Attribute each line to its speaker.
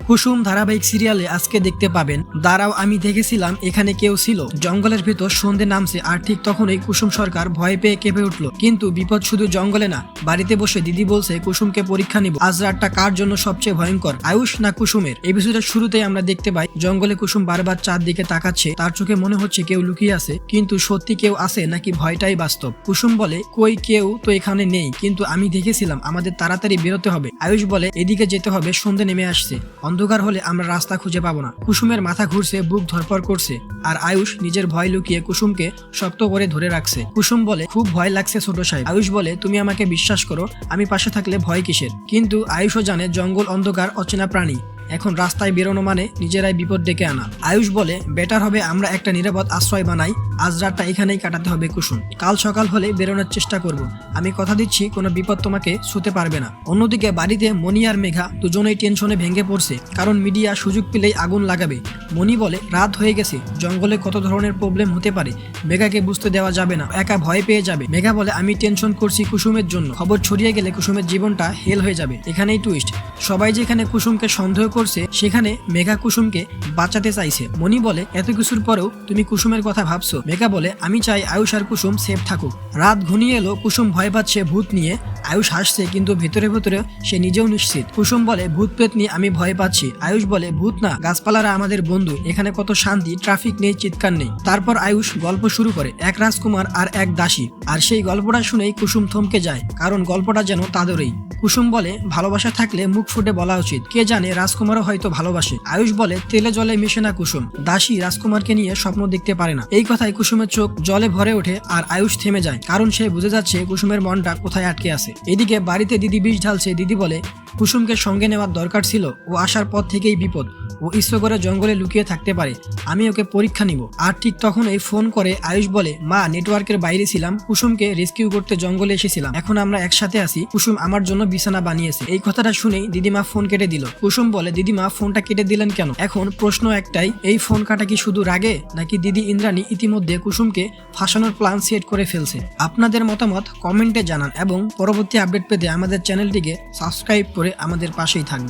Speaker 1: কুসুম ধারাবাহিক সিরিয়ালে আজকে দেখতে পাবেন দাঁড়াও আমি দেখেছিলাম এখানে কেউ ছিল। জঙ্গলের ভেতর সন্ধে নামছে আর ঠিক তখনই কুসুম সরকার ভয় পেয়ে কেঁপে উঠল। কিন্তু বিপদ শুধু জঙ্গলে না, বাড়িতে বসে দিদি বলছে কুসুমকে পরীক্ষা নিব। আজ রাতটা কার জন্য সবচেয়ে ভয়ঙ্কর, আয়ুষ না কুসুমের? এপিসোডের শুরুতেই আমরা দেখতে পাই জঙ্গলে কুসুম বারবার চারদিকে তাকাচ্ছে, তার চোখে মনে হচ্ছে কেউ লুকিয়ে আছে। কিন্তু সত্যি কেউ আছে নাকি ভয়টাই বাস্তব? কুসুম বলে কই কেউ তো এখানে নেই, কিন্তু আমি দেখেছিলাম, আমাদের তাড়াতাড়ি বেরোতে হবে। আয়ুষ বলে এদিকে যেতে হবে, সন্ধে নেমে আসছে, অন্ধকার হলে আমরা রাস্তা খুঁজে পাবো না। কুসুমের মাথা ঘুরছে, বুক ধরপড় করছে, আর আয়ুষ নিজের ভয় লুকিয়ে কুসুমকে শক্ত করে ধরে রাখছে। কুসুম বলে খুব ভয় লাগছে ছোট সাহেব। আয়ুষ বলে তুমি আমাকে বিশ্বাস করো, আমি পাশে থাকলে ভয় কিসের? কিন্তু আয়ুষও জানে জঙ্গল অন্ধকার, অচেনা প্রাণী, এখন রাস্তায় বেরোনো মানে নিজেরাই বিপদ ডেকে আনা। আয়ুষ বলে বেটার হবে আমরা একটা নিরাপদ আশ্রয় বানাই, আজ রাতটা এখানেই কাটাতে হবে কুসুম, কাল সকাল হলে বেরোনোর চেষ্টা করব, আমি কথা দিচ্ছি কোনো বিপদ তোমাকে ছুঁতে পারবে না। অন্যদিকে বাড়িতে মনি আর মেঘা দুজনেই টেনশনে ভেঙে পড়ছে, কারণ মিডিয়া সুযোগ পেলেই আগুন লাগাবে। মনি বলে রাত হয়ে গেছে, জঙ্গলে কত ধরনের প্রবলেম হতে পারে, মেঘাকে বুঝতে দেওয়া যাবে না, একা ভয় পেয়ে যাবে। মেঘা বলে আমি টেনশন করছি কুসুমের জন্য, খবর ছড়িয়ে গেলে কুসুমের জীবনটা হেল হয়ে যাবে। এখানেই টুইস্ট, সবাই যেখানে কুসুমকে সন্দেহ করছে সেখানে মেঘা কুসুমকে বাঁচাতে চাইছে। মনি বলে এত কিছুর পরেও তুমি কুসুমের কথা ভাবছো? মেঘা বলে আমি চাই আয়ুষ আর কুসুম সেফ থাকুক। রাত ঘনিয়ে এলো, কুসুম ভয় পাচ্ছে ভূত নিয়ে। আয়ুষ হাসছে, কিন্তু ভেতরে ভেতরে সে নিজেও নিশ্চিত। কুসুম বলে ভূত পেত নিয়ে আমি ভয় পাচ্ছি। আয়ুষ বলে ভূত না, গাছপালারা আমাদের বন্ধু, এখানে কত শান্তি, ট্রাফিক নেই, চিৎকার নেই। তারপর আয়ুষ গল্প শুরু করে, এক রাজকুমার আর এক দাসী। আর সেই গল্পটা শুনেই কুসুম থমকে যায়, কারণ গল্পটা যেন তাদেরই। কুসুম বলে ভালোবাসা থাকলে মুখ ফুটে বলা উচিত, কে জানে রাজকুমারও হয়তো ভালোবাসে। আয়ুষ বলে তেলে জলে মিশে না কুসুম, দাসী রাজকুমারকে নিয়ে স্বপ্ন দেখতে পারে না। এই কথায় কুসুমের চোখ জলে ভরে ওঠে আর আয়ুষ থেমে যায়, কারণ সে বুঝে যাচ্ছে কুসুমের মনটা কোথায় আটকে আছে। এদিকে বাড়িতে দিদি বিষ ঢালছে। দিদি বলে কুসুমকে সঙ্গে নেওয়ার দরকার ছিল, ও আসার পর থেকেই বিপদ, ও ইচ্ছে করে জঙ্গলে লুকিয়ে থাকতে পারে, আমি ওকে পরীক্ষা নিব। আর ঠিক তখন এই ফোন করে আয়ুষ বলে মা নেটওয়ার্কের বাইরে ছিলাম, কুসুমকে রেস্কিউ করতে জঙ্গলে এসেছিলাম, এখন আমরা একসাথে আছি, কুসুম আমার জন্য বিছানা বানিয়েছে। এই কথাটা শুনেই দিদিমা ফোন কেটে দিল। কুসুম বলে দিদিমা ফোনটা কেটে দিলেন কেন? এখন প্রশ্ন একটাই, এই ফোন কাটা কি শুধু রাগে, নাকি দিদি ইন্দ্রাণী ইতিমধ্যে কুসুমকে ফাঁসানোর প্ল্যান সেট করে ফেলছে? আপনাদের মতামত কমেন্টে জানান এবং পরবর্তী আপডেট পেতে আমাদের চ্যানেলটিকে সাবস্ক্রাইব করে আমাদের পাশেই থাকবেন।